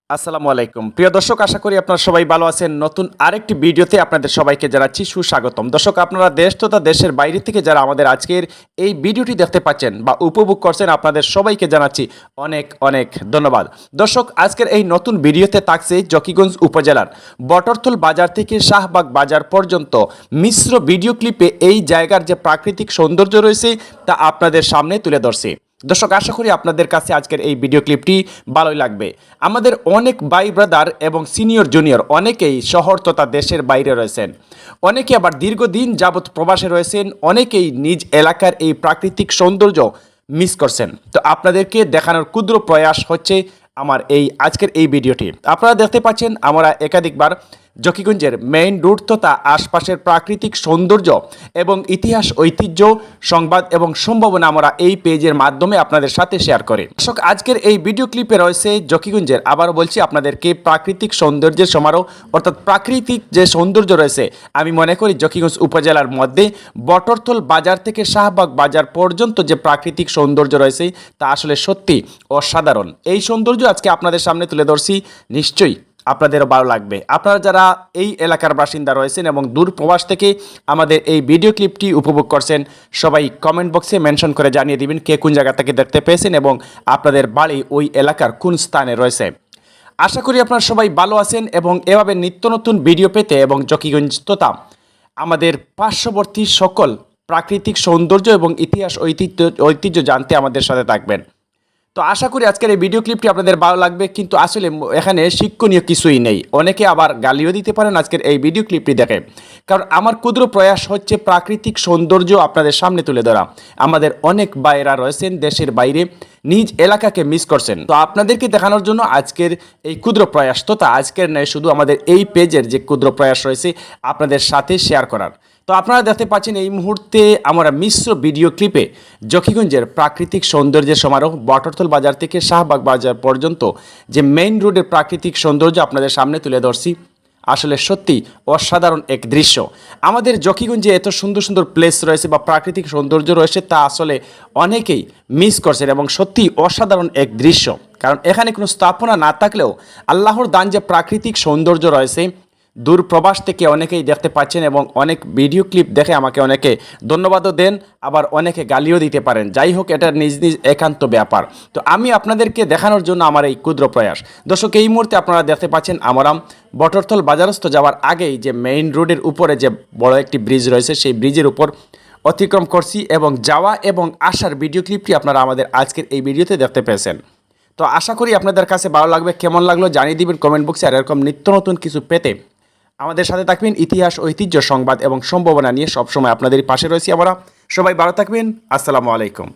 আসসালামু আলাইকুম প্রিয় দর্শক, আশা করি আপনারা সবাই ভালো আছেন। নতুন আরেকটি ভিডিওতে আপনাদের সবাইকে জানাচ্ছি সুস্বাগতম। দর্শক, আপনারা দেশ তথা দেশের বাইরে থেকে যারা আমাদের আজকের এই ভিডিওটি দেখতে পাচ্ছেন বা উপভোগ করছেন, আপনাদের সবাইকে জানাচ্ছি অনেক অনেক ধন্যবাদ। দর্শক, আজকের এই নতুন ভিডিওতে থাকছে জকিগঞ্জ উপজেলার বটরথল বাজার থেকে শাহবাগ বাজার পর্যন্ত মিশ্র ভিডিও ক্লিপে এই জায়গার যে প্রাকৃতিক সৌন্দর্য রয়েছে তা আপনাদের সামনে তুলে ধরছি। দর্শক, আশা করি আপনাদের কাছে আজকের এই ভিডিও ক্লিপটি ভালোই লাগবে। আমাদের অনেক ভাই ব্রাদার এবং সিনিয়র জুনিয়র অনেকেই শহর তথা দেশের বাইরে রয়েছেন, অনেকে আবার দীর্ঘদিন যাবৎ প্রবাসে রয়েছেন, অনেকেই নিজ এলাকার এই প্রাকৃতিক সৌন্দর্য মিস করছেন। তো আপনাদেরকে দেখানোর ক্ষুদ্র প্রয়াস হচ্ছে আমার এই আজকের এই ভিডিওটি। আপনারা দেখতে পাচ্ছেন আমরা একাধিকবার জকিগঞ্জের মেইন রোড তথা আশপাশের প্রাকৃতিক সৌন্দর্য এবং ইতিহাস, ঐতিহ্য, সংবাদ এবং সম্ভাবনা আমরা এই পেজের মাধ্যমে আপনাদের সাথে শেয়ার করি। দর্শক, আজকের এই ভিডিও ক্লিপে রয়েছে জকিগঞ্জের, আবারও বলছি আপনাদেরকে, প্রাকৃতিক সৌন্দর্যের সমারোহ, অর্থাৎ প্রাকৃতিক যে সৌন্দর্য রয়েছে। আমি মনে করি জকিগঞ্জ উপজেলার মধ্যে বটরথল বাজার থেকে শাহবাগ বাজার পর্যন্ত যে প্রাকৃতিক সৌন্দর্য রয়েছে তা আসলে সত্যি অসাধারণ। এই সৌন্দর্য আজকে আপনাদের সামনে তুলে ধরছি, নিশ্চয়ই আপনাদেরও ভালো লাগবে। আপনারা যারা এই এলাকার বাসিন্দা রয়েছেন এবং দূর প্রবাস থেকে আমাদের এই ভিডিও ক্লিপটি উপভোগ করছেন, সবাই কমেন্ট বক্সে মেনশন করে জানিয়ে দিবেন কে কোন জায়গা থেকে দেখতে পেয়েছেন এবং আপনাদের বাড়ি ওই এলাকার কোন স্থানে রয়েছে। আশা করি আপনারা সবাই ভালো আছেন এবং এভাবে নিত্য নতুন ভিডিও পেতে এবং জকিগঞ্জ তথা আমাদের পার্শ্ববর্তী সকল প্রাকৃতিক সৌন্দর্য এবং ইতিহাস, ঐতিহ্য জানতে আমাদের সাথে থাকবেন। তো আশা করি আজকের এই ভিডিও ক্লিপটি আপনাদের ভালো লাগবে, কিন্তু আসলে এখানে শিক্ষণীয় কিছুই নেই। অনেকে আবার গালিও দিতে পারেন আজকের এই ভিডিও ক্লিপটি দেখে, কারণ আমার ক্ষুদ্র প্রয়াস হচ্ছে প্রাকৃতিক সৌন্দর্য আপনাদের সামনে তুলে ধরা। আমাদের অনেক ভাইয়েরা রয়েছেন দেশের বাইরে, নিজ এলাকাকে মিস করছেন। তো আপনাদেরকে দেখানোর জন্য আজকের এই ক্ষুদ্র প্রয়াস, তথা আজকের নয়, শুধু আমাদের এই পেজের যে ক্ষুদ্র প্রয়াস রয়েছে আপনাদের সাথে শেয়ার করার। তো আপনারা দেখতে পাচ্ছেন এই মুহূর্তে আমরা মিশ্র ভিডিও ক্লিপে জকিগঞ্জের প্রাকৃতিক সৌন্দর্যের সমারোহ, বটরথল বাজার থেকে শাহবাগ বাজার পর্যন্ত যে মেইন রোডের প্রাকৃতিক সৌন্দর্য আপনাদের সামনে তুলে ধরছি। আসলে সত্যি অসাধারণ এক দৃশ্য। আমাদের জকিগঞ্জে এত সুন্দর সুন্দর প্লেস রয়েছে বা প্রাকৃতিক সৌন্দর্য রয়েছে, তা আসলে অনেকেই মিস করছেন এবং সত্যি অসাধারণ এক দৃশ্য। কারণ এখানে কোনো স্থাপনা না থাকলেও আল্লাহর দান যে প্রাকৃতিক সৌন্দর্য রয়েছে, দূর প্রবাস থেকে অনেকেই দেখতে পাচ্ছেন এবং অনেক ভিডিও ক্লিপ দেখে আমাকে অনেকে ধন্যবাদও দেন, আবার অনেকে গালিও দিতে পারেন। যাই হোক, এটা নিজ নিজ একান্ত ব্যাপার। তো আমি আপনাদেরকে দেখানোর জন্য আমার এই ক্ষুদ্র প্রয়াস। দর্শক, এই মুহূর্তে আপনারা দেখতে পাচ্ছেন আমরা বটরথল বাজারস্থ যাওয়ার আগেই যে মেইন রোডের উপরে যে বড় একটি ব্রিজ রয়েছে, সেই ব্রিজের উপর অতিক্রম করছি এবং যাওয়া এবং আসার ভিডিও ক্লিপটি আপনারা আমাদের আজকের এই ভিডিওতে দেখতে পেয়েছেন। তো আশা করি আপনাদের কাছে ভালো লাগবে। কেমন লাগলো জানিয়ে দিবেন কমেন্ট বক্সে। আর এরকম নিত্য নতুন কিছু পেতে আমাদের সাথে থাকবেন। ইতিহাস, ঐতিহ্য, সংবাদ এবং সম্ভাবনা নিয়ে সবসময় আপনাদের পাশে রয়েছি আমরা। সবাই ভালো থাকবেন। আসসালামু আলাইকুম।